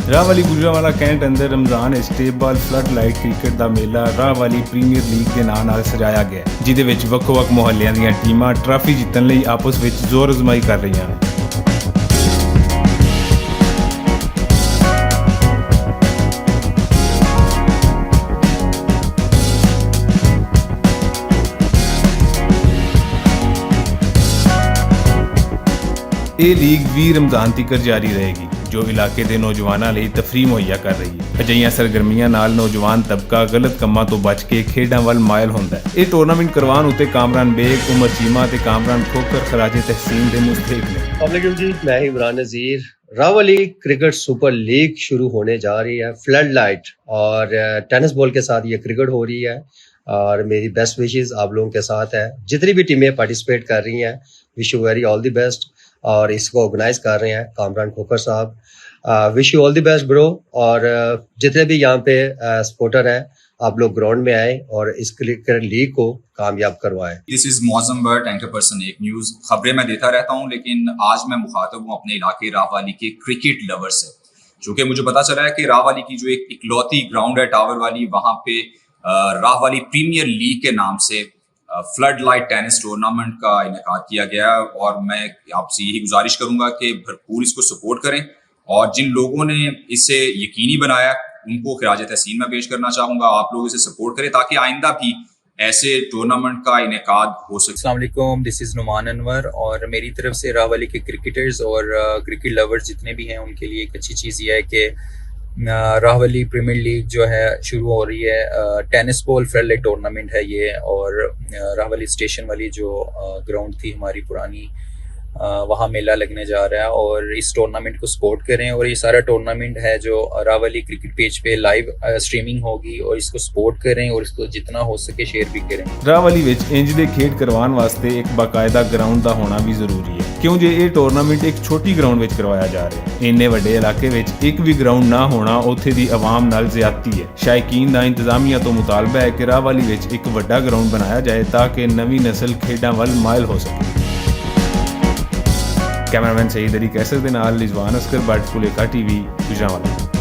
ਰਾਹਵਾਲੀ Gujranwala cantt ਅੰਦਰ Ramzan ਇਸਤੇਬਾਲ flood light cricket ਦਾ ਮੇਲਾ ਰਾਹਵਾਲੀ premier league ਦੇ ਨਾਂ ਨਾਲ ਸਜਾਇਆ ਗਿਆ ਹੈ, ਜਿਹਦੇ ਵਿੱਚ ਵੱਖ-ਵੱਖ ਮੁਹੱਲਿਆਂ ਦੀਆਂ ਟੀਮਾਂ ਟਰਾਫੀ ਜਿੱਤਣ ਲਈ ਆਪਸ ਵਿੱਚ ਜ਼ੋਰ ਅਜ਼ਮਾਈ ਕਰ ਰਹੀਆਂ ਹਨ। ਇਹ ਲੀਗ 20 ਰਮਜ਼ਾਨ ਤੱਕ ਜਾਰੀ ਰਹੇਗੀ, ਜੋ ਇਲਾਕੇ ਦੇ ਨੌਜਵਾਨਾਂ ਲਈ ਤਫਰੀਹ ਮੁਹੱਈਆ ਕਰ ਰਹੀ ਹੈ। ਅਜਿਹੀਆਂ ਸਰਗਰਮੀਆਂ ਨਾਲ ਨੌਜਵਾਨ ਤਬਕਾ ਗਲਤ ਕੰਮਾਂ ਤੋਂ ਬਚ ਕੇ ਖੇਡਾਂ ਵੱਲ ਮਾਇਲ ਹੁੰਦਾ ਹੈ। ਇਹ ਟੂਰਨਾਮੈਂਟ ਕਰਵਾਉਣ ਉੱਤੇ ਕਾਮਰਾਨ ਬੇਗ, ਉਮਰ ਚੀਮਾ ਤੇ ਕਾਮਰਾਨ ਖੋਖਰ ਖਰਾਜੇ ਤਹਿਸੀਨ ਦੇ मुस्तहिक ने। अस्सलामुअलैकुम जी, मैं इमरान नज़ीर। रावली क्रिकेट सुपर लीग शुरू होने जा रही है, फ्लड लाइट और टेनिस बॉल के साथ ये क्रिकेट हो रही है और मेरी बेस्ट विशेस आप लोगों के साथ है। जितनी भी टीमें पार्टिसिपेट कर रही हैं, wish you very all the best. और इसको ऑर्गेनाइज कर रहे हैं कामरान खोखर साहब। Wish you all the best bro. और जितने भी यहाँ पे सपोर्टर हैं, आप लोग ग्राउंड में आए और इस क्रिकेट लीग को कामयाब करवाएं। दिस इज मौजम बर्ड, एंकर पर्सन एक न्यूज़। खबरें मैं देता रहता हूँ, लेकिन आज मैं मुखातब हूँ अपने इलाके राहवाली के क्रिकेट लवर से, चूँकि मुझे पता चला है कि राहवाली की जो एक इकलौती ग्राउंड है टावर वाली, वहाँ पे राहवाली प्रीमियर लीग के नाम से फ्लड लाइट टेनिस टूर्नामेंट का इनेकाद किया गया है। और मैं आपसे यही गुजारिश करूंगा कि भरपूर इसको सपोर्ट करें, और जिन लोगों ने इसे यकीनी बनाया उनको खिराज तहसीन में पेश करना चाहूँगा। आप लोग इसे सपोर्ट करें ताकि आइंदा भी ऐसे टूर्नामेंट का इनेकाद हो सके। अस्सलाम वालेकुम, दिस इज़ नुमान अनवर, और मेरी तरफ से राहवाली के क्रिकेटर्स और क्रिकेट लवर्स जितने भी हैं उनके लिए एक अच्छी चीज़ ये है कि राहवाली प्रीमियर लीग जो है शुरू हो रही है। Tennis ball flood light tournament है ये, और राहवाली स्टेशन वाली जो ग्राउंड थी हमारी पुरानी, वहाँ मेला लगने जा रहा है। और इस टूर्नामेंट को सपोर्ट करें, और ये सारा टूर्नामेंट है जो राहवाली क्रिकेट पेज पे लाइव स्ट्रीमिंग होगी, और इसको सपोर्ट करें और इसको जितना हो सके शेयर भी करें। ਰਾਹਵਾਲੀ ਵਿੱਚ ਇੰਜ ਦੇ ਖੇਡ ਕਰਵਾਉਣ ਵਾਸਤੇ ਇੱਕ ਬਾਕਾਇਦਾ ਗਰਾਊਂਡ ਦਾ ਹੋਣਾ ਵੀ ਜ਼ਰੂਰੀ ਹੈ, ਕਿਉਂ ਜੇ ਇਹ ਟੂਰਨਾਮੈਂਟ ਇੱਕ ਛੋਟੀ ਗਰਾਊਂਡ ਵਿੱਚ ਕਰਵਾਇਆ ਜਾ ਰਿਹਾ ਹੈ। ਇੰਨੇ ਵੱਡੇ ਇਲਾਕੇ ਵਿੱਚ ਇੱਕ ਵੀ ਗਰਾਊਂਡ ਨਾ ਹੋਣਾ ਉੱਥੇ ਦੀ ਆਵਾਮ ਨਾਲ ਜ਼ਿਆਦਤੀ ਹੈ। ਸ਼ਾਇਕੀਨ ਦਾ ਇੰਤਜ਼ਾਮੀਆ ਤੋਂ ਮੁਤਾਲਬਾ ਹੈ ਕਿ ਰਾਹਵਾਲੀ ਵਿੱਚ ਇੱਕ ਵੱਡਾ ਗਰਾਊਂਡ ਬਣਾਇਆ ਜਾਏ ਤਾਂ ਕਿ ਨਵੀਂ ਨਸਲ ਖੇਡਾਂ ਵੱਲ ਮਾਇਲ ਹੋ ਸਕੇ। कैमरामैन सईद अली कैसर के नाल रिजवान अस्कर, बट फुलेका टीवी गुजरांवाला।